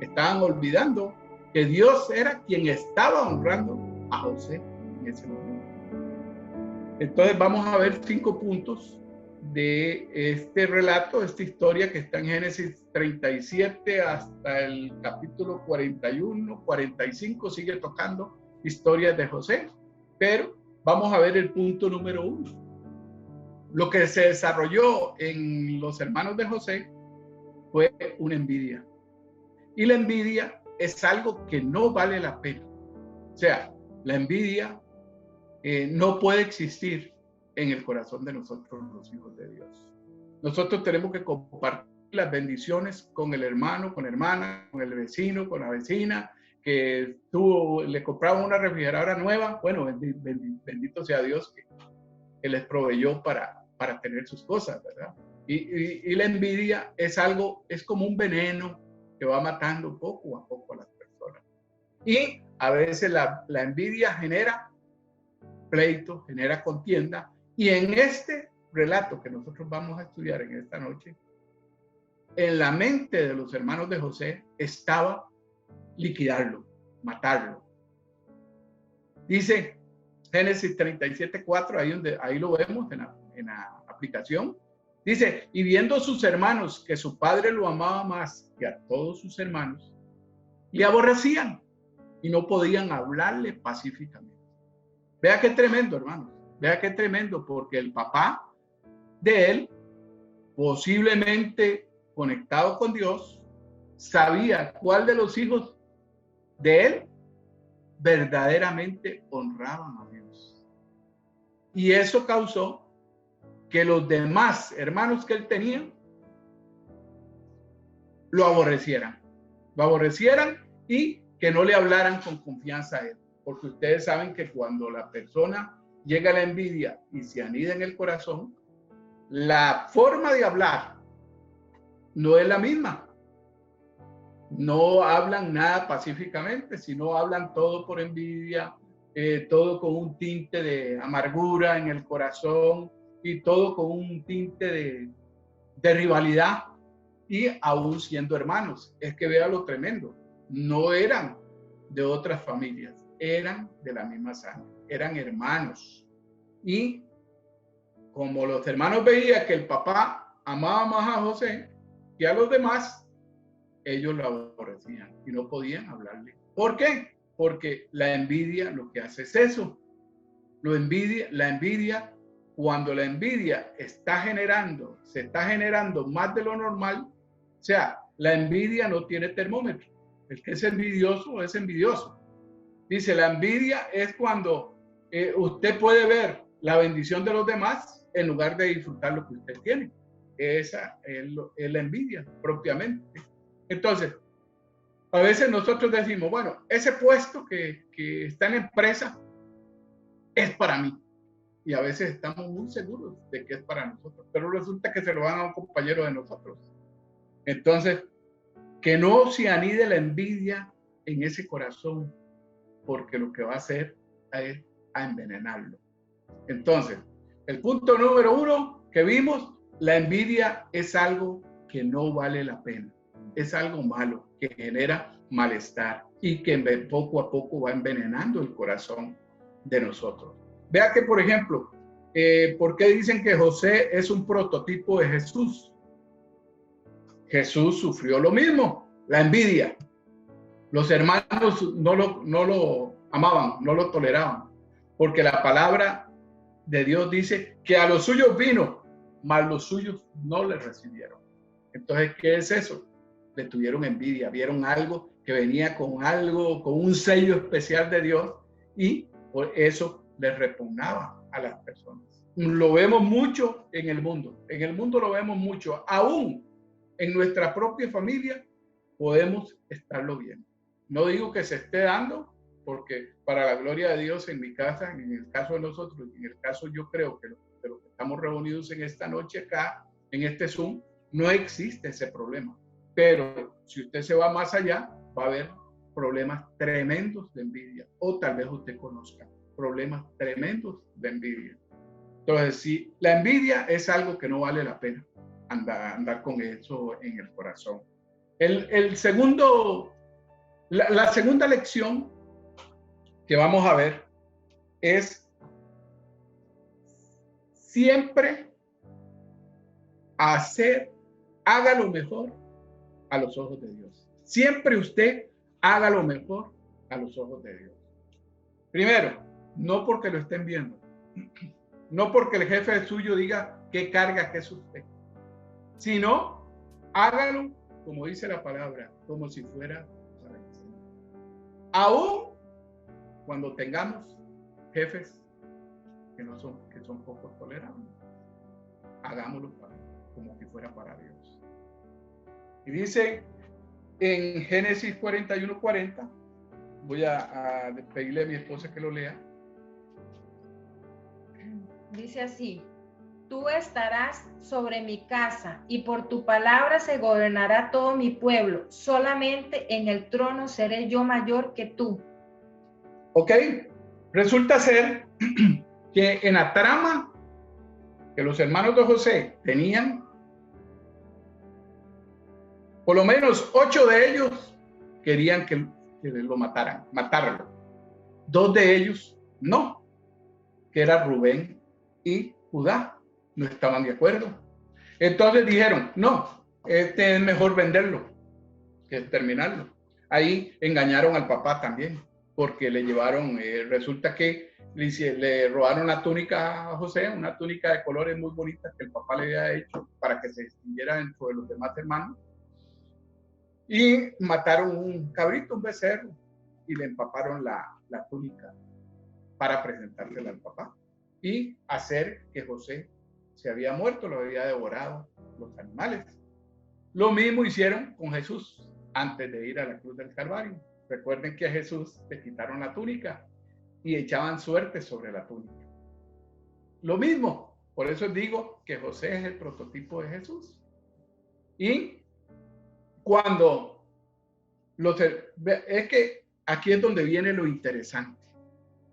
estaban olvidando que Dios era quien estaba honrando a José en ese momento. Entonces vamos a ver 5 puntos de este relato, esta historia que está en Génesis 37 hasta el capítulo 41, 45, sigue tocando historias de José, pero vamos a ver el punto número 1. Lo que se desarrolló en los hermanos de José fue una envidia. Y la envidia es algo que no vale la pena. O sea, la envidia no puede existir en el corazón de nosotros, los hijos de Dios. Nosotros tenemos que compartir las bendiciones con el hermano, con la hermana, con el vecino, con la vecina, que le compraron una refrigeradora nueva. Bueno, bendito sea Dios que les proveyó para tener sus cosas, ¿verdad? Y la envidia es como un veneno que va matando poco a poco a las personas. Y a veces la envidia genera pleito, genera contienda. Y en este relato que nosotros vamos a estudiar en esta noche, en la mente de los hermanos de José estaba liquidarlo, matarlo. Dice Génesis 37:4, ahí lo vemos en la aplicación. Dice, y viendo sus hermanos que su padre lo amaba más que a todos sus hermanos, le aborrecían y no podían hablarle pacíficamente. Vea qué tremendo, hermanos. Vea qué tremendo, porque el papá de él, posiblemente conectado con Dios, sabía cuál de los hijos de él verdaderamente honraban a Dios. Y eso causó que los demás hermanos que él tenía lo aborrecieran y que no le hablaran con confianza a él. Porque ustedes saben que cuando la persona llega a la envidia y se anida en el corazón, la forma de hablar no es la misma. No hablan nada pacíficamente, sino hablan todo por envidia, todo con un tinte de amargura en el corazón y todo con un tinte de rivalidad, y aún siendo hermanos. Es que vea lo tremendo, no eran de otras familias, eran de la misma sangre, eran hermanos. Y como los hermanos veían que el papá amaba más a José que a los demás, ellos lo aborrecían y no podían hablarle. ¿Por qué? Porque la envidia lo que hace es eso. La envidia, cuando la envidia se está generando más de lo normal, o sea, la envidia no tiene termómetro. El que es envidioso es envidioso. Dice, la envidia es cuando usted puede ver la bendición de los demás en lugar de disfrutar lo que usted tiene. Esa es la envidia propiamente. Entonces, a veces nosotros decimos, bueno, ese puesto que está en la empresa es para mí. Y a veces estamos muy seguros de que es para nosotros, pero resulta que se lo dan a un compañero de nosotros. Entonces, que no se anide la envidia en ese corazón, porque lo que va a hacer es a envenenarlo. Entonces, el punto número 1 que vimos, la envidia es algo que no vale la pena. Es algo malo, que genera malestar y que poco a poco va envenenando el corazón de nosotros. Vea que, por ejemplo, ¿por qué dicen que José es un prototipo de Jesús? Jesús sufrió lo mismo, la envidia. Los hermanos no lo amaban, no lo toleraban, porque la palabra de Dios dice que a los suyos vino, mas los suyos no le recibieron. Entonces, ¿qué es eso? Le tuvieron envidia, vieron algo que venía con un sello especial de Dios, y por eso les repugnaba a las personas. Lo vemos mucho en el mundo lo vemos mucho, aún en nuestra propia familia podemos estarlo viendo. No digo que se esté dando, porque para la gloria de Dios en mi casa, en el caso de nosotros, en el caso yo creo que de los que estamos reunidos en esta noche acá, en este Zoom, no existe ese problema. Pero si usted se va más allá, va a haber problemas tremendos de envidia, o tal vez usted conozca problemas tremendos de envidia. Entonces, sí, la envidia es algo que no vale la pena andar con eso en el corazón. El segundo La segunda lección que vamos a ver es siempre haga lo mejor a los ojos de Dios. Siempre usted haga lo mejor a los ojos de Dios. Primero, no porque lo estén viendo, no porque el jefe suyo diga qué carga que es usted, sino hágalo, como dice la palabra, como si fuera para el Señor. Aún cuando tengamos jefes que son poco tolerables, hagámoslo como si fuera para Dios. Y dice en Génesis 41:40, voy a pedirle a mi esposa que lo lea. Dice así: tú estarás sobre mi casa, y por tu palabra se gobernará todo mi pueblo. Solamente en el trono seré yo mayor que tú. Ok, resulta ser que en la trama que los hermanos de José tenían, por lo menos 8 de ellos querían que lo matarlo. 2 de ellos no, que era Rubén y Judá, no estaban de acuerdo. Entonces dijeron, no, es mejor venderlo que terminarlo. Ahí engañaron al papá también, porque le llevaron, resulta que le robaron la túnica a José, una túnica de colores muy bonitas que el papá le había hecho para que se distinguiera dentro de los demás hermanos. Y mataron un cabrito, un becerro, y le empaparon la túnica para presentársela al papá y hacer que José se había muerto, lo había devorado los animales. Lo mismo hicieron con Jesús antes de ir a la cruz del Calvario. Recuerden que a Jesús le quitaron la túnica y echaban suerte sobre la túnica. Lo mismo, por eso digo que José es el prototipo de Jesús. Y cuando es que aquí es donde viene lo interesante,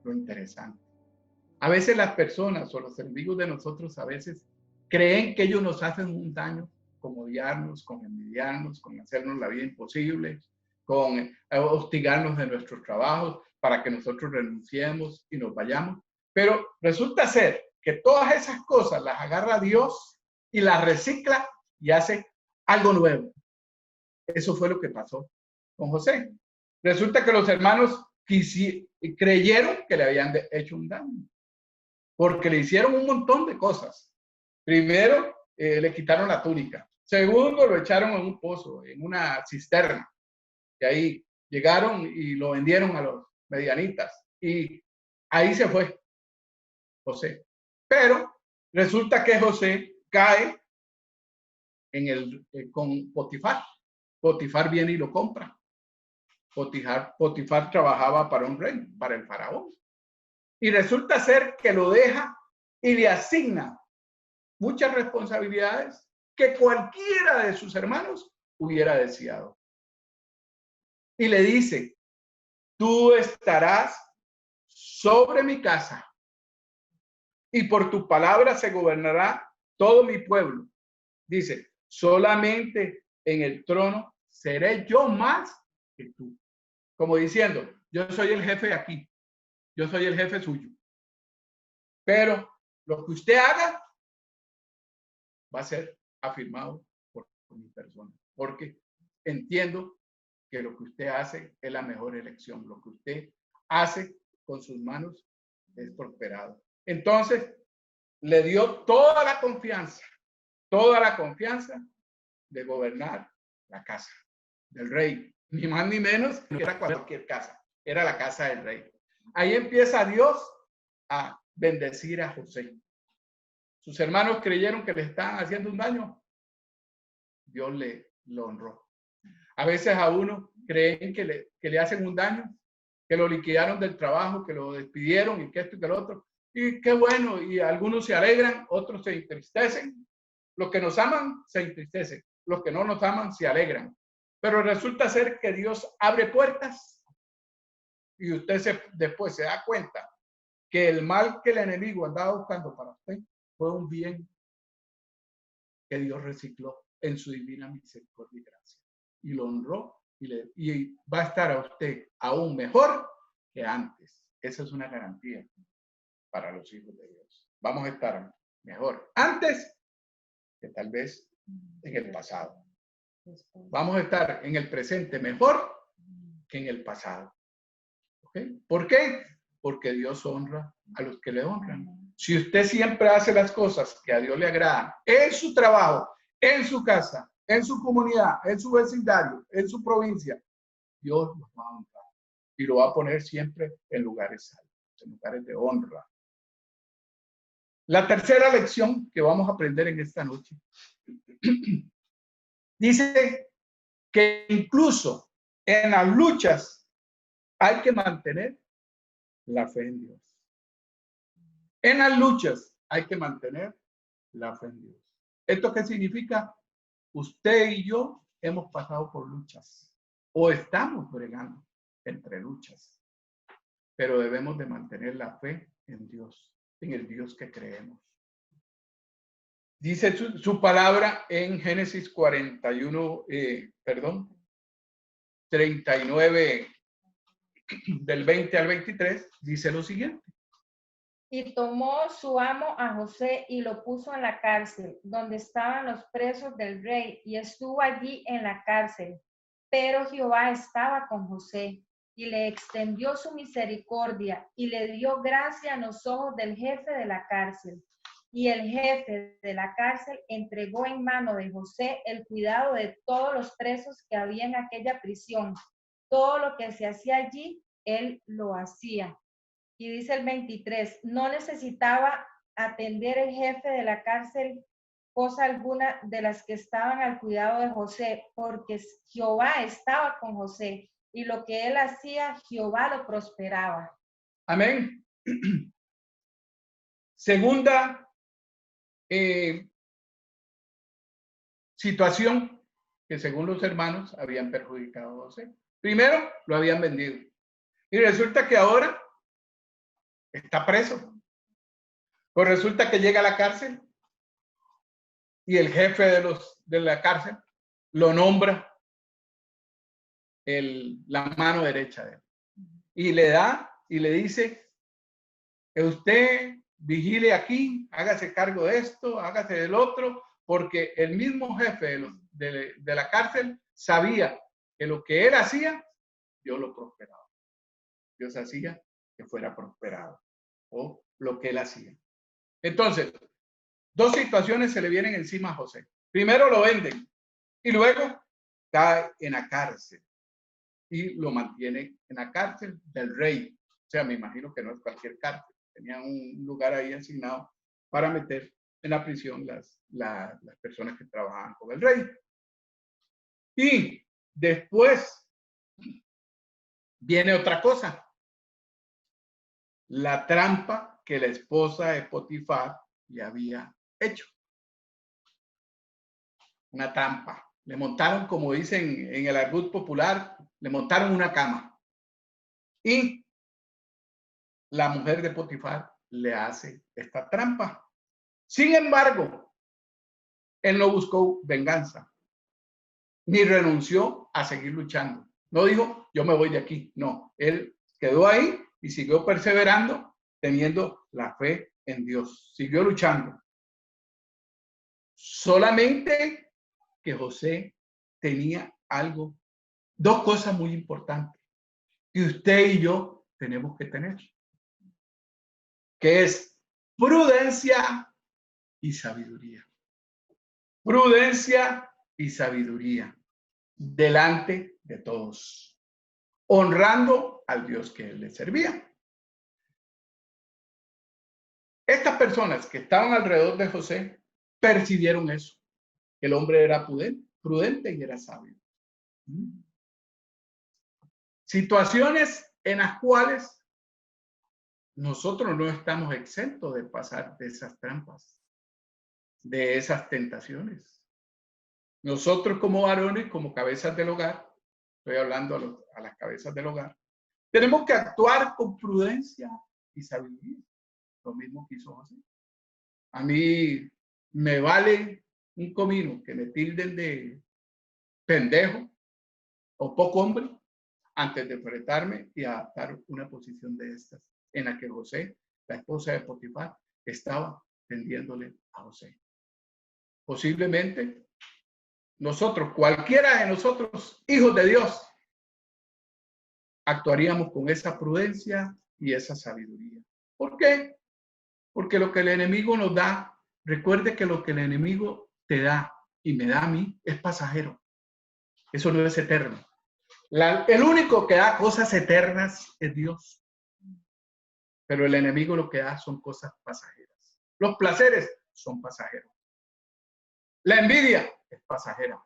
lo interesante. A veces las personas o los enemigos de nosotros a veces creen que ellos nos hacen un daño, con odiarnos, con envidiarnos, con hacernos la vida imposible, con hostigarnos de nuestros trabajos para que nosotros renunciemos y nos vayamos. Pero resulta ser que todas esas cosas las agarra Dios y las recicla y hace algo nuevo. Eso fue lo que pasó con José. Resulta que los hermanos creyeron que le habían hecho un daño, porque le hicieron un montón de cosas. Primero, le quitaron la túnica. Segundo, lo echaron en un pozo, en una cisterna. Y ahí llegaron y lo vendieron a los medianitas. Y ahí se fue José. Pero resulta que José cae con Potifar. Potifar viene y lo compra. Potifar trabajaba para un rey, para el faraón. Y resulta ser que lo deja y le asigna muchas responsabilidades que cualquiera de sus hermanos hubiera deseado. Y le dice, tú estarás sobre mi casa y por tu palabra se gobernará todo mi pueblo. Dice, solamente en el trono seré yo más que tú. Como diciendo, yo soy el jefe aquí, yo soy el jefe suyo. Pero lo que usted haga va a ser afirmado por mi persona, porque entiendo que lo que usted hace es la mejor elección. Lo que usted hace con sus manos es prosperado. Entonces, le dio toda la confianza de gobernar la casa del rey. Ni más ni menos, no era cualquier casa, era la casa del rey. Ahí empieza Dios a bendecir a José. Sus hermanos creyeron que le estaban haciendo un daño. Dios lo honró. A veces a uno creen que le hacen un daño, que lo liquidaron del trabajo, que lo despidieron y que esto y que lo otro. Y qué bueno, y algunos se alegran, otros se entristecen. Los que nos aman se entristecen, los que no nos aman se alegran. Pero resulta ser que Dios abre puertas y usted después se da cuenta que el mal que el enemigo andaba buscando para usted fue un bien que Dios recicló en su divina misericordia y gracia. Y lo honró y va a estar a usted aún mejor que antes. Esa es una garantía para los hijos de Dios. Vamos a estar mejor antes que tal vez en el pasado. Vamos a estar en el presente mejor que en el pasado. ¿Okay? ¿Por qué? Porque Dios honra a los que le honran. Si usted siempre hace las cosas que a Dios le agradan, en su trabajo, en su casa, en su comunidad, en su vecindario, en su provincia, Dios los va a honrar y lo va a poner siempre en lugares altos, en lugares de honra. La tercera lección que vamos a aprender en esta noche dice que incluso en las luchas hay que mantener la fe en Dios. En las luchas hay que mantener la fe en Dios. ¿Esto qué significa? Usted y yo hemos pasado por luchas o estamos bregando entre luchas, pero debemos de mantener la fe en Dios, en el Dios que creemos. Dice su palabra en Génesis 39 del 20 al 23, dice lo siguiente. Y tomó su amo a José y lo puso en la cárcel, donde estaban los presos del rey, y estuvo allí en la cárcel. Pero Jehová estaba con José, y le extendió su misericordia, y le dio gracia en los ojos del jefe de la cárcel. Y el jefe de la cárcel entregó en mano de José el cuidado de todos los presos que había en aquella prisión. Todo lo que se hacía allí, él lo hacía. Y dice el 23, no necesitaba atender el jefe de la cárcel cosa alguna de las que estaban al cuidado de José, porque Jehová estaba con José, y lo que él hacía, Jehová lo prosperaba. Amén. Segunda situación que según los hermanos habían perjudicado a José. Primero, lo habían vendido. Y resulta que ahora está preso. Pues resulta que llega a la cárcel y el jefe de la cárcel lo nombra la mano derecha de él. Y le da y le dice, usted vigile aquí, hágase cargo de esto, hágase del otro, porque el mismo jefe de la cárcel sabía que lo que él hacía, Dios lo prosperaba. Dios hacía que fuera prosperado, o lo que él hacía. Entonces, dos situaciones se le vienen encima a José. Primero lo venden y luego cae en la cárcel y lo mantiene en la cárcel del rey. O sea, me imagino que no es cualquier cárcel. Tenían un lugar ahí asignado para meter en la prisión las personas que trabajaban con el rey. Y después viene otra cosa. La trampa que la esposa de Potifar le había hecho. Una trampa. Le montaron, como dicen en el argot popular, le montaron una cama. Y la mujer de Potifar le hace esta trampa. Sin embargo, él no buscó venganza, ni renunció a seguir luchando. No dijo, yo me voy de aquí. No, él quedó ahí y siguió perseverando, teniendo la fe en Dios. Siguió luchando. Solamente que José tenía algo, dos cosas muy importantes que usted y yo tenemos que tener, que es prudencia y sabiduría. Prudencia y sabiduría delante de todos, honrando al Dios que él le servía. Estas personas que estaban alrededor de José percibieron eso. El hombre era prudente y era sabio. Situaciones en las cuales nosotros no estamos exentos de pasar de esas trampas, de esas tentaciones. Nosotros como varones, como cabezas del hogar, estoy hablando a las cabezas del hogar, tenemos que actuar con prudencia y sabiduría. Lo mismo que hizo José. A mí me vale un comino que me tilden de pendejo o poco hombre antes de enfrentarme y adaptar una posición de estas en la que José, la esposa de Potifar, estaba tendiéndole a José. Posiblemente nosotros, cualquiera de nosotros, hijos de Dios, actuaríamos con esa prudencia y esa sabiduría. ¿Por qué? Porque lo que el enemigo nos da, recuerde que lo que el enemigo te da y me da a mí es pasajero. Eso no es eterno. El único que da cosas eternas es Dios. Pero el enemigo lo que da son cosas pasajeras. Los placeres son pasajeros. La envidia es pasajera.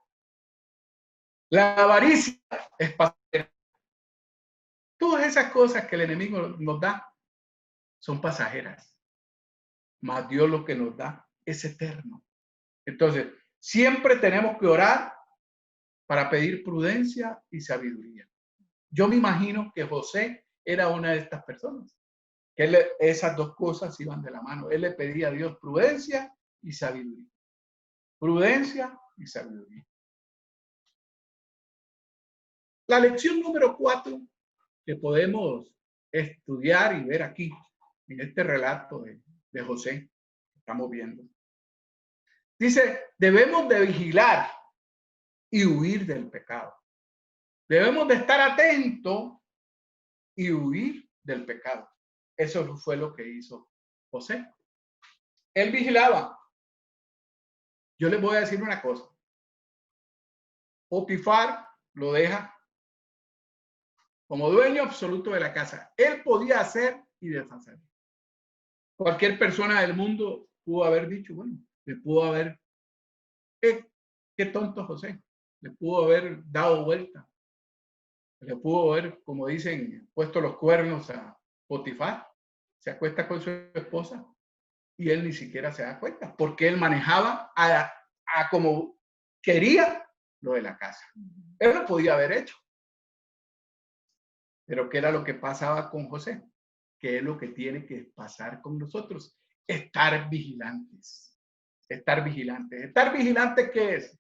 La avaricia es pasajera. Todas esas cosas que el enemigo nos da son pasajeras. Mas Dios lo que nos da es eterno. Entonces, siempre tenemos que orar para pedir prudencia y sabiduría. Yo me imagino que José era una de estas personas, que esas dos cosas iban de la mano. Él le pedía a Dios prudencia y sabiduría. Prudencia y sabiduría. La lección número 4 que podemos estudiar y ver aquí, en este relato de José, que estamos viendo. Dice, debemos de vigilar y huir del pecado. Debemos de estar atentos y huir del pecado. Eso fue lo que hizo José. Él vigilaba. Yo les voy a decir una cosa. Potifar lo deja como dueño absoluto de la casa. Él podía hacer y deshacer. Cualquier persona del mundo pudo haber dicho, bueno, le pudo haber, qué tonto José, le pudo haber dado vuelta. Le pudo haber, como dicen, puesto los cuernos a Potifar. Se acuesta con su esposa y él ni siquiera se da cuenta porque él manejaba a como quería lo de la casa. Él lo podía haber hecho. Pero ¿qué era lo que pasaba con José? ¿Qué es lo que tiene que pasar con nosotros? Estar vigilantes. Estar vigilantes. Estar vigilantes, ¿qué es?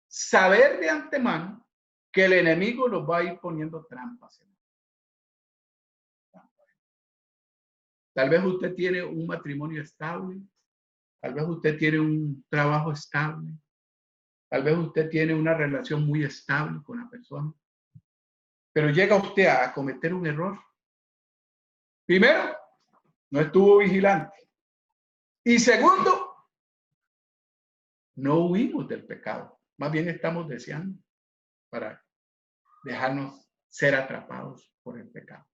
Saber de antemano que el enemigo nos va a ir poniendo trampas. Tal vez usted tiene un matrimonio estable, tal vez usted tiene un trabajo estable, tal vez usted tiene una relación muy estable con la persona, pero llega usted a cometer un error. Primero, no estuvo vigilante. Y segundo, no huimos del pecado. Más bien estamos deseando para dejarnos ser atrapados por el pecado.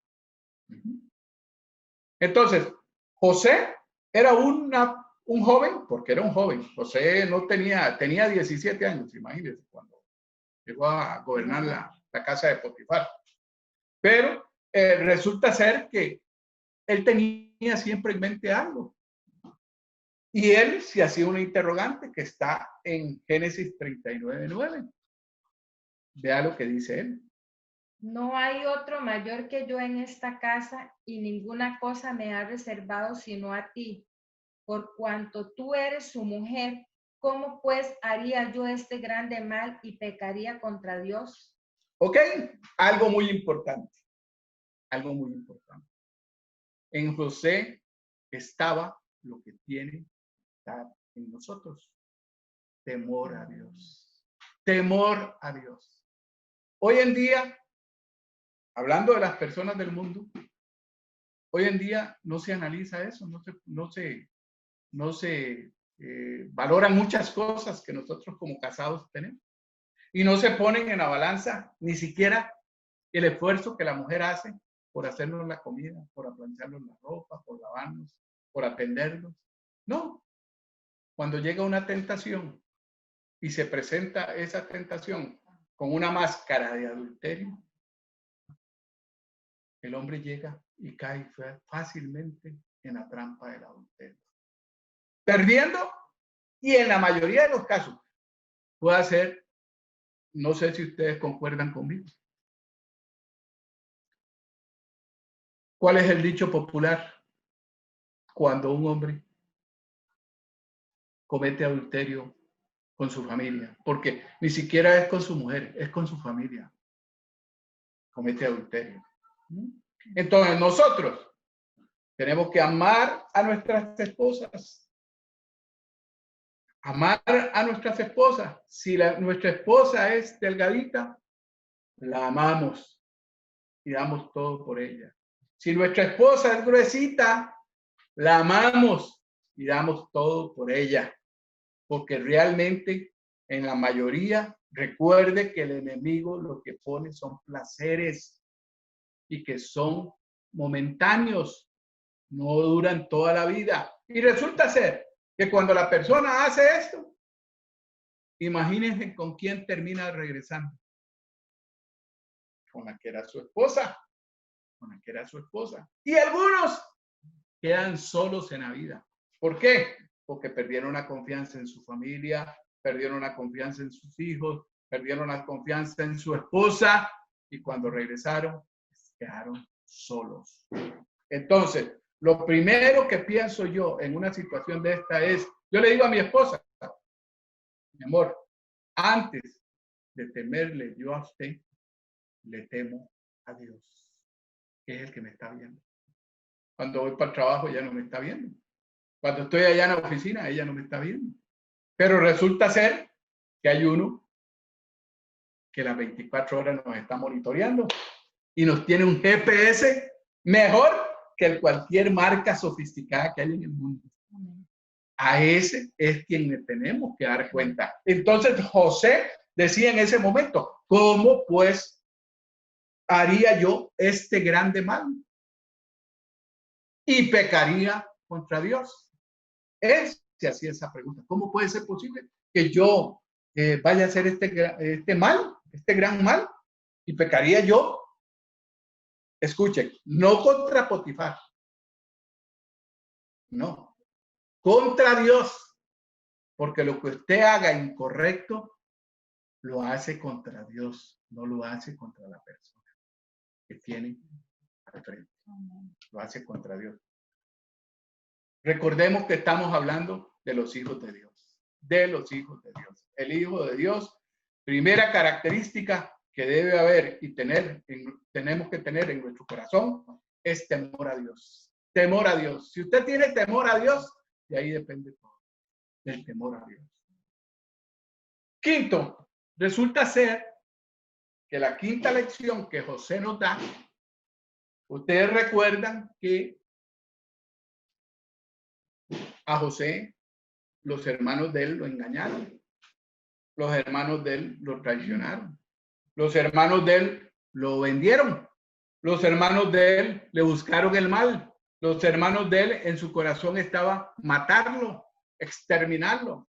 Entonces, José era un joven, porque era un joven. José no tenía 17 años, imagínense, cuando llegó a gobernar la casa de Potifar. Pero resulta ser que él tenía siempre en mente algo. Y él se hacía una interrogante que está en Génesis 39:9. Vea lo que dice él. No hay otro mayor que yo en esta casa, y ninguna cosa me ha reservado sino a ti. Por cuanto tú eres su mujer, ¿cómo pues haría yo este grande mal y pecaría contra Dios? Ok, algo muy importante. Algo muy importante. En José estaba lo que tiene que estar en nosotros. Temor a Dios. Temor a Dios. Hoy en día, hablando de las personas del mundo, hoy en día no se analiza eso, no se valoran muchas cosas que nosotros como casados tenemos. Y no se ponen en la balanza ni siquiera el esfuerzo que la mujer hace por hacernos la comida, por aplancharnos la ropa, por lavarnos, por atendernos. No. Cuando llega una tentación y se presenta esa tentación con una máscara de adulterio, el hombre llega y cae fácilmente en la trampa del adulterio. Perdiendo, y en la mayoría de los casos, puede ser, no sé si ustedes concuerdan conmigo. ¿Cuál es el dicho popular? Cuando un hombre comete adulterio con su familia, porque ni siquiera es con su mujer, es con su familia. Comete adulterio. Entonces nosotros tenemos que amar a nuestras esposas. Amar a nuestras esposas. Si nuestra esposa es delgadita, la amamos y damos todo por ella. Si nuestra esposa es gruesita, la amamos y damos todo por ella. Porque realmente, en la mayoría, recuerde que el enemigo lo que pone son placeres y que son momentáneos, no duran toda la vida. Y resulta ser que cuando la persona hace esto, imagínense con quién termina regresando. Con la que era su esposa. Con la que era su esposa. Y algunos quedan solos en la vida. ¿Por qué? Porque perdieron la confianza en su familia, perdieron la confianza en sus hijos, perdieron la confianza en su esposa y cuando regresaron, quedaron solos. Entonces, lo primero que pienso yo en una situación de esta es, yo le digo a mi esposa, mi amor, antes de temerle yo a usted, le temo a Dios, que es el que me está viendo. Cuando voy para el trabajo, ella no me está viendo. Cuando estoy allá en la oficina, ella no me está viendo. Pero resulta ser que hay uno que las 24 horas nos está monitoreando y nos tiene un GPS mejor que cualquier marca sofisticada que hay en el mundo. A ese es quien le tenemos que dar cuenta. Entonces José decía en ese momento, ¿cómo pues haría yo este grande mal? Y pecaría contra Dios. Él se hacía esa pregunta. ¿Cómo puede ser posible que yo vaya a hacer este mal, este gran mal? Y pecaría yo. Escuchen, no contra Potifar. No, contra Dios. Porque lo que usted haga incorrecto, lo hace contra Dios, no lo hace contra la persona que tiene al frente. Lo hace contra Dios. Recordemos que estamos hablando de los hijos de Dios. De los hijos de Dios. El hijo de Dios, primera característica que debe haber y tenemos que tener en nuestro corazón es temor a Dios. Temor a Dios. Si usted tiene temor a Dios, de ahí depende todo. Del temor a Dios. Quinto, resulta ser que la quinta lección que José nos da, ustedes recuerdan que a José los hermanos de él lo engañaron, los hermanos de él lo traicionaron, los hermanos de él lo vendieron, los hermanos de él le buscaron el mal, los hermanos de él en su corazón estaba matarlo, exterminarlo.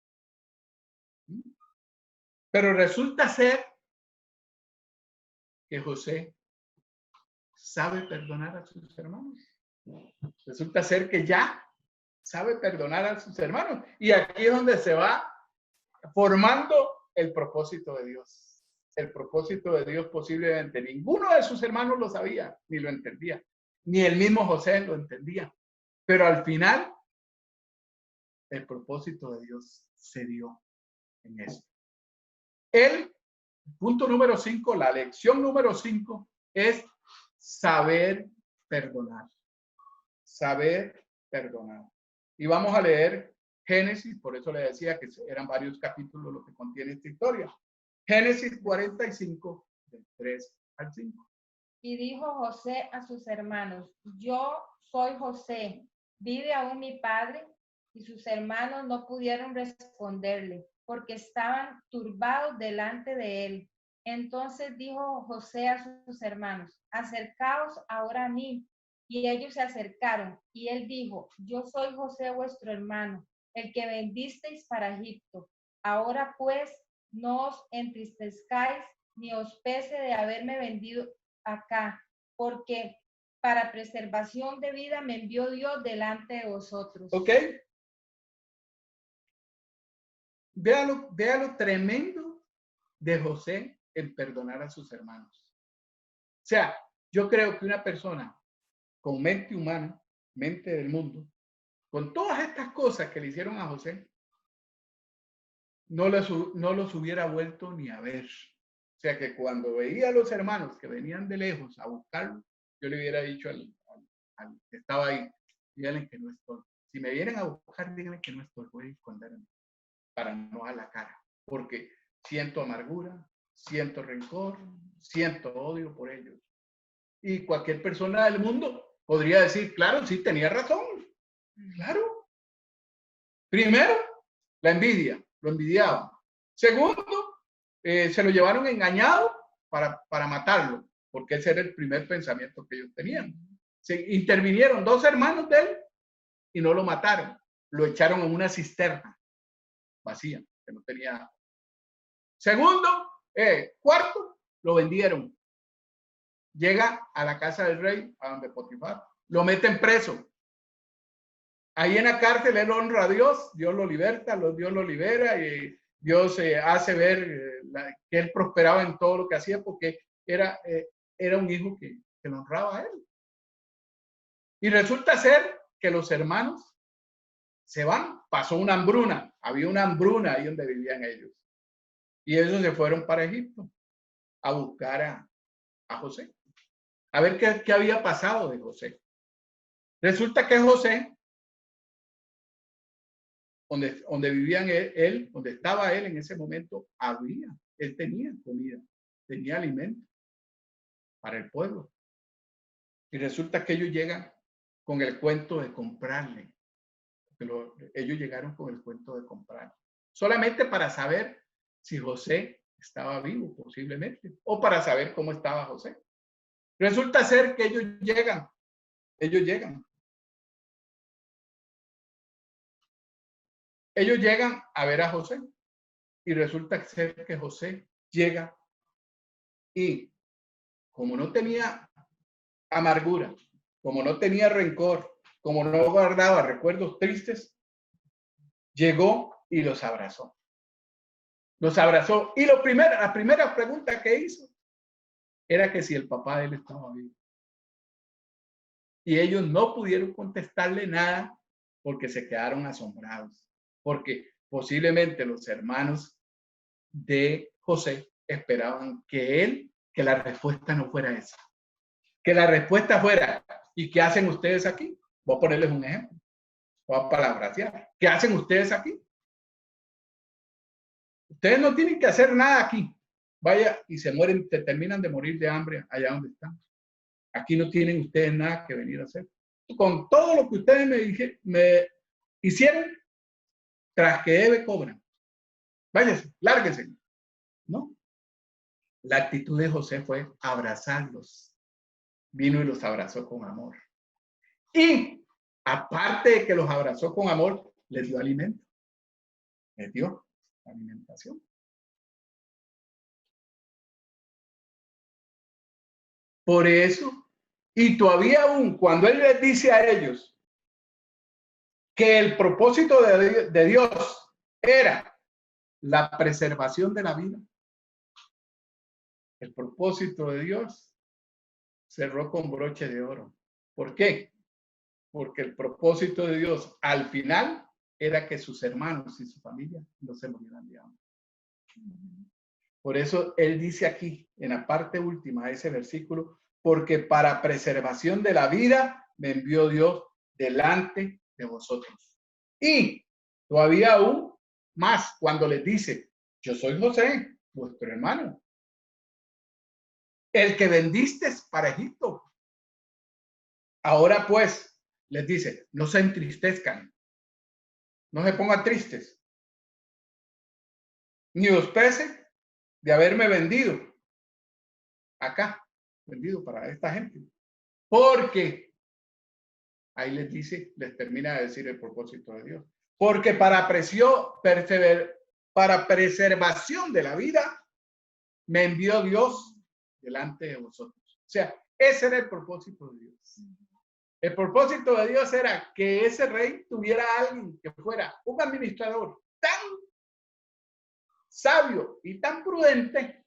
Pero resulta ser que José sabe perdonar a sus hermanos. Resulta ser que ya sabe perdonar a sus hermanos. Y aquí es donde se va formando el propósito de Dios. El propósito de Dios posiblemente ninguno de sus hermanos lo sabía, ni lo entendía. Ni el mismo José lo entendía. Pero al final, el propósito de Dios se dio en esto. El punto número 5, la lección número 5 es saber perdonar. Saber perdonar. Y vamos a leer Génesis, por eso le decía que eran varios capítulos lo que contiene esta historia. Génesis 45, del 3 al 5. Y dijo José a sus hermanos, yo soy José, ¿vive aún mi padre? Y sus hermanos no pudieron responderle, porque estaban turbados delante de él. Entonces dijo José a sus hermanos, acercaos ahora a mí. Y ellos se acercaron, y él dijo, yo soy José vuestro hermano, el que vendisteis para Egipto. Ahora pues, no os entristezcáis, ni os pese de haberme vendido acá, porque para preservación de vida me envió Dios delante de vosotros. ¿Ok? Vea lo tremendo de José en perdonar a sus hermanos. O sea, yo creo que una persona con mente humana, mente del mundo, con todas estas cosas que le hicieron a José, no los hubiera vuelto ni a ver. O sea que cuando veía a los hermanos que venían de lejos a buscarlo, yo le hubiera dicho al que estaba ahí, díganle que no estoy. Si me vienen a buscar, díganle que no estoy, voy a esconderme para no a la cara, porque siento amargura, siento rencor, siento odio por ellos. Y cualquier persona del mundo podría decir, claro, sí, tenía razón, claro. Primero, la envidia, lo envidiaban. Segundo, se lo llevaron engañado para matarlo, porque ese era el primer pensamiento que ellos tenían. Se intervinieron 2 hermanos de él y no lo mataron, lo echaron en una cisterna vacía, que no tenía agua. Segundo, cuarto, lo vendieron. Llega a la casa del rey, a donde Potifar, lo meten preso. Ahí en la cárcel él honra a Dios, Dios lo liberta, Dios lo libera y Dios hace ver que él prosperaba en todo lo que hacía porque era un hijo que lo honraba a él. Y resulta ser que los hermanos se van, pasó una hambruna, había una hambruna ahí donde vivían ellos. Y ellos se fueron para Egipto a buscar a José, a ver qué había pasado de José. Resulta que José, donde vivían él, donde estaba él en ese momento, él tenía comida, tenía alimento para el pueblo. Y resulta que ellos llegan con el cuento de comprarle. Ellos llegaron con el cuento de comprar, solamente para saber si José estaba vivo posiblemente, o para saber cómo estaba José. Resulta ser que ellos llegan a ver a José y resulta ser que José llega y como no tenía amargura, como no tenía rencor, como no guardaba recuerdos tristes, llegó y los abrazó. Los abrazó y la primera pregunta que hizo era que si el papá de él estaba vivo. Y ellos no pudieron contestarle nada porque se quedaron asombrados, porque posiblemente los hermanos de José esperaban que la respuesta no fuera esa, que la respuesta fuera, ¿y qué hacen ustedes aquí? Voy a ponerles un ejemplo, voy a parafrasear. ¿Qué hacen ustedes aquí? Ustedes no tienen que hacer nada aquí. Vaya y se terminan de morir de hambre allá donde están. Aquí no tienen ustedes nada que venir a hacer. Con todo lo que ustedes me hicieron, tras que debe cobran. Váyase, lárguense. ¿No? La actitud de José fue abrazarlos. Vino y los abrazó con amor. Y aparte de que los abrazó con amor, les dio alimento. Les dio alimentación. Por eso, y todavía aún, cuando él les dice a ellos que el propósito de Dios era la preservación de la vida, el propósito de Dios cerró con broche de oro. ¿Por qué? Porque el propósito de Dios al final era que sus hermanos y su familia no se murieran de hambre. Por eso él dice aquí, en la parte última de ese versículo, porque para preservación de la vida me envió Dios delante de vosotros. Y todavía aún más cuando les dice, yo soy José, vuestro hermano, el que vendiste para Egipto. Ahora pues, les dice, no se entristezcan, no se pongan tristes, ni os pese de haberme vendido acá, vendido para esta gente. Porque, ahí les termina de decir el propósito de Dios. Porque para preservación de la vida, me envió Dios delante de vosotros. O sea, ese era el propósito de Dios. El propósito de Dios era que ese rey tuviera a alguien que fuera un administrador tan sabio y tan prudente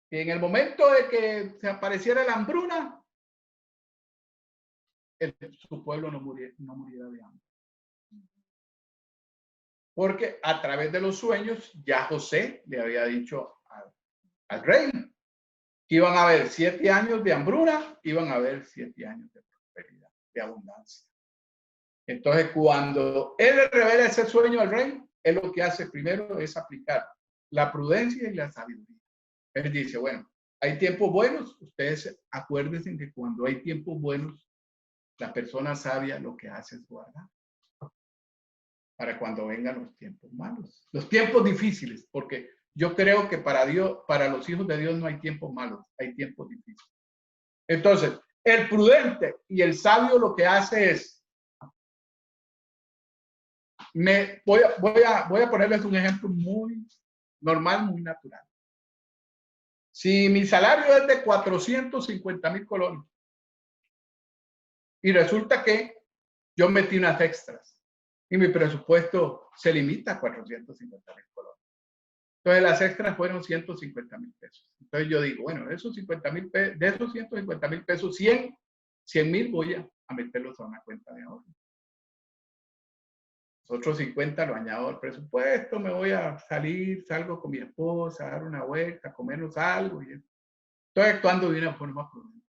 que en el momento de que se apareciera la hambruna, su pueblo no muriera de hambre. porque a través de los sueños ya José le había dicho al rey que iban a haber 7 años de hambruna, iban a haber 7 años de prosperidad, de abundancia. Entonces, cuando él le revela ese sueño al rey, él lo que hace primero es aplicar la prudencia y la sabiduría. Él dice, bueno, hay tiempos buenos, ustedes acuérdense que cuando hay tiempos buenos, la persona sabia lo que hace es guardar para cuando vengan los tiempos malos, los tiempos difíciles, porque yo creo que para Dios, para los hijos de Dios no hay tiempos malos, hay tiempos difíciles. Entonces, el prudente y el sabio lo que hace es, voy a ponerles un ejemplo muy normal, muy natural. Si mi salario es de 450,000 colones y resulta que yo metí unas extras y mi presupuesto se limita a 450,000 colones. Entonces las extras fueron 150,000 pesos. Entonces yo digo, bueno, de esos 50,000 pesos, de esos 150,000 pesos, 100,000 voy a meterlos a una cuenta de ahorro. Los otros 50 lo añado al presupuesto, me voy a salir, salgo con mi esposa, a dar una vuelta, a comernos algo. Y estoy actuando de una forma prudente.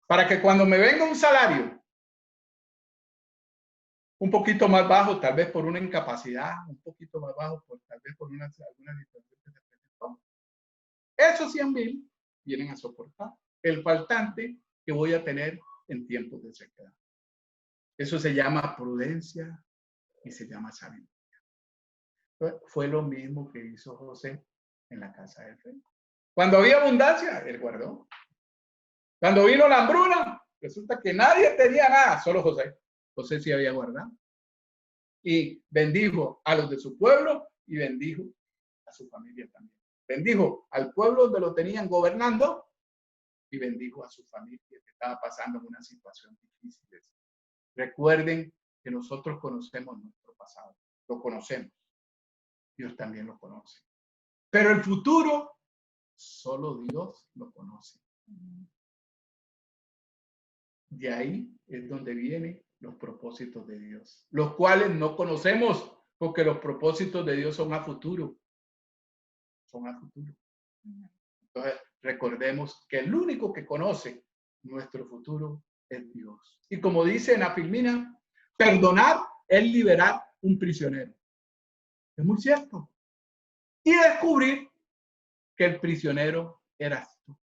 Para que cuando me venga un salario un poquito más bajo, tal vez por una incapacidad, un poquito más bajo, tal vez por alguna situación que se presentó, esos 100,000 vienen a soportar el faltante que voy a tener en tiempos de sequedad. Eso se llama prudencia y se llama sabiduría. Fue lo mismo que hizo José en la casa del rey. Cuando había abundancia, él guardó. Cuando vino la hambruna, resulta que nadie tenía nada, solo José. José sí había guardado. Y bendijo a los de su pueblo y bendijo a su familia también. Bendijo al pueblo donde lo tenían gobernando y bendijo a su familia que estaba pasando en una situación difícil. Recuerden que nosotros conocemos nuestro pasado, lo conocemos. Dios también lo conoce. Pero el futuro, solo Dios lo conoce. De ahí es donde vienen los propósitos de Dios, los cuales no conocemos porque los propósitos de Dios son a futuro. Son a futuro. Entonces, recordemos que el único que conoce nuestro futuro es Dios. Y como dice en Afilmina, perdonar es liberar un prisionero. Es muy cierto. Y descubrir que el prisionero eras tú.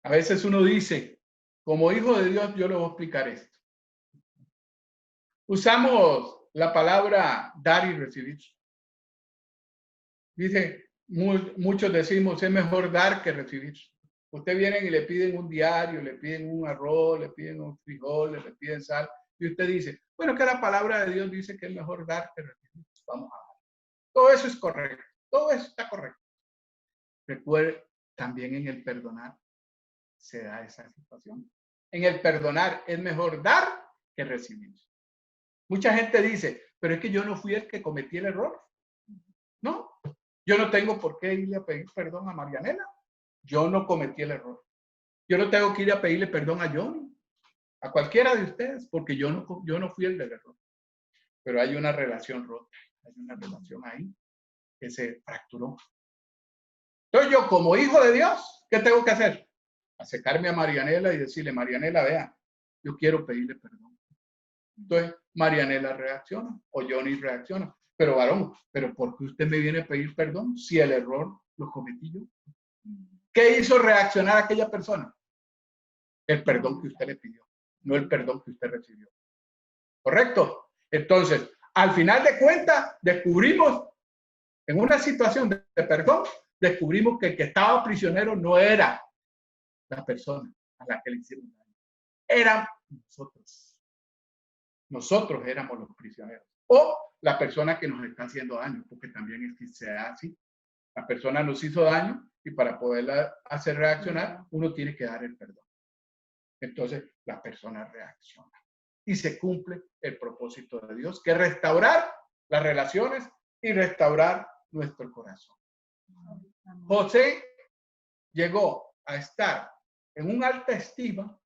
A veces uno dice, como hijo de Dios, yo le voy a explicar esto. Usamos la palabra dar y recibir. Dice, muchos decimos, es mejor dar que recibir. Usted viene y le piden un diario, le piden un arroz, le piden un frijol, le piden sal, y usted dice, bueno, que la palabra de Dios dice que es mejor dar que recibir. Vamos a dar. Todo eso es correcto, todo eso está correcto. Recuerde, también en el perdonar se da esa situación. En el perdonar es mejor dar que recibir. Mucha gente dice, pero es que yo no fui el que cometí el error. No, yo no tengo por qué irle a pedir perdón a Marianela. Yo no cometí el error. Yo no tengo que ir a pedirle perdón a Johnny, a cualquiera de ustedes, porque yo no fui el del error. Pero hay una relación rota, hay una relación ahí que se fracturó. Entonces yo, como hijo de Dios, ¿qué tengo que hacer? Acercarme a Marianela y decirle, Marianela, vea, yo quiero pedirle perdón. Entonces Marianela reacciona o Johnny reacciona. Pero varón, ¿pero por qué usted me viene a pedir perdón si el error lo cometí yo? ¿Qué hizo reaccionar a aquella persona? El perdón que usted le pidió, no el perdón que usted recibió. ¿Correcto? Entonces, al final de cuentas, descubrimos, en una situación de perdón, descubrimos que el que estaba prisionero no era la persona a la que le hicieron daño. Eran nosotros. Nosotros éramos los prisioneros. O la persona que nos está haciendo daño, porque también es que sea así. La persona nos hizo daño y para poderla hacer reaccionar, uno tiene que dar el perdón. Entonces, la persona reacciona. Y se cumple el propósito de Dios, que es restaurar las relaciones y restaurar nuestro corazón. José llegó a estar en una alta estima.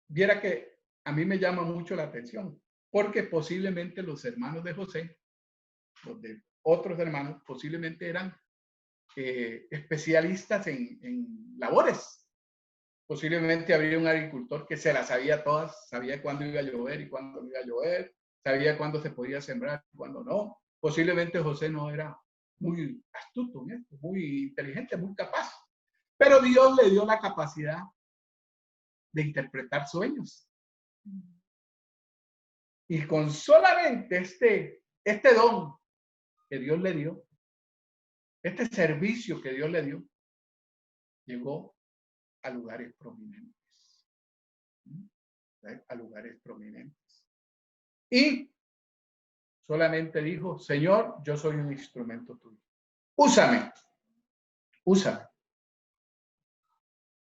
Viera que a mí me llama mucho la atención. porque posiblemente los hermanos de José, los de otros hermanos, posiblemente eran especialistas en labores. Posiblemente había un agricultor que se las sabía todas, sabía cuándo iba a llover y cuándo no iba a llover, sabía cuándo se podía sembrar y cuándo no. Posiblemente José no era muy astuto en esto, muy inteligente, muy capaz. Pero Dios le dio la capacidad de interpretar sueños. Y con solamente este don que Dios le dio, este servicio que Dios le dio, llegó a lugares prominentes. A lugares prominentes. Y solamente dijo, Señor, yo soy un instrumento tuyo. Úsame. Úsame.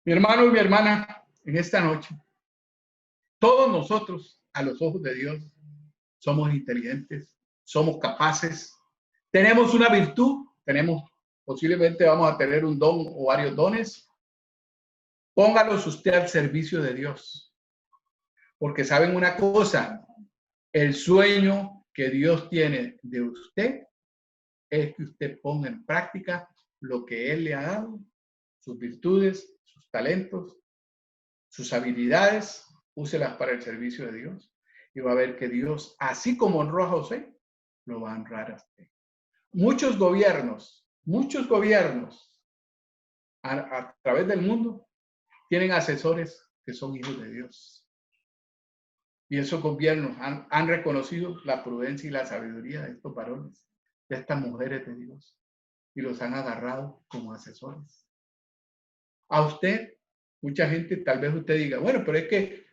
Mi hermano y mi hermana, en esta noche, todos nosotros, a los ojos de Dios, somos inteligentes, somos capaces, tenemos una virtud, posiblemente vamos a tener un don o varios dones. Póngalos usted al servicio de Dios. Porque saben una cosa, el sueño que Dios tiene de usted es que usted ponga en práctica lo que Él le ha dado, sus virtudes, sus talentos, sus habilidades, úselas para el servicio de Dios. Y va a ver que Dios, así como honró a José, lo va a honrar a usted. Muchos gobiernos a través del mundo tienen asesores que son hijos de Dios. Y esos gobiernos han reconocido la prudencia y la sabiduría de estos varones, de estas mujeres de Dios, y los han agarrado como asesores. A usted, mucha gente, tal vez usted diga, bueno, pero es que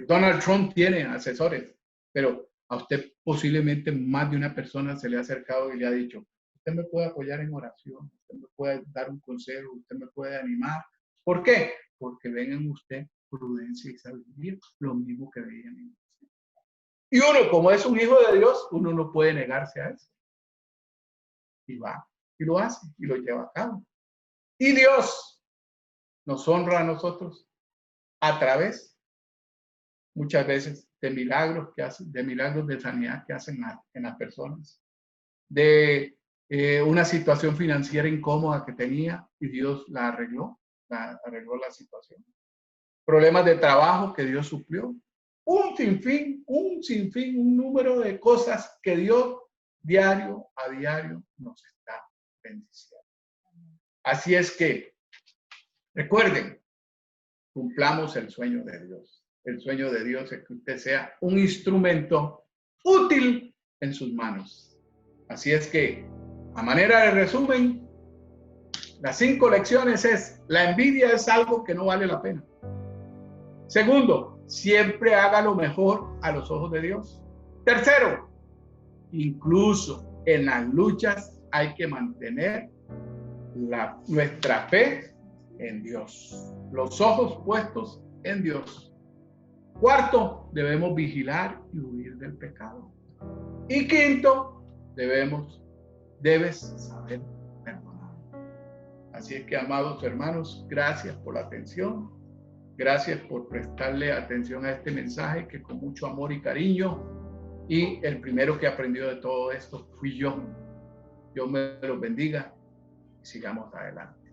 Donald Trump tiene asesores, pero a usted posiblemente más de una persona se le ha acercado y le ha dicho, usted me puede apoyar en oración, usted me puede dar un consejo, usted me puede animar. ¿Por qué? Porque ven en usted prudencia y sabiduría, lo mismo que veían en usted. Y uno, como es un hijo de Dios, uno no puede negarse a eso. Y va, y lo hace, y lo lleva a cabo. Y Dios nos honra a nosotros a través, muchas veces, de milagros que hacen, de milagros de sanidad que hacen en las personas, de una situación financiera incómoda que tenía y Dios la arregló la situación. Problemas de trabajo que Dios suplió. Un sinfín, un número de cosas que Dios diario a diario nos está bendiciendo. Así es que, recuerden, cumplamos el sueño de Dios. El sueño de Dios es que usted sea un instrumento útil en sus manos. Así es que, a manera de resumen, las 5 lecciones es, la envidia es algo que no vale la pena. Segundo, siempre haga lo mejor a los ojos de Dios. Tercero, incluso en las luchas hay que mantener nuestra fe en Dios. Los ojos puestos en Dios. Cuarto, debemos vigilar y huir del pecado. Y quinto, debes saber perdonar. Así es que, amados hermanos, gracias por la atención. Gracias por prestarle atención a este mensaje que con mucho amor y cariño, y el primero que aprendió de todo esto fui yo. Dios me los bendiga y sigamos adelante.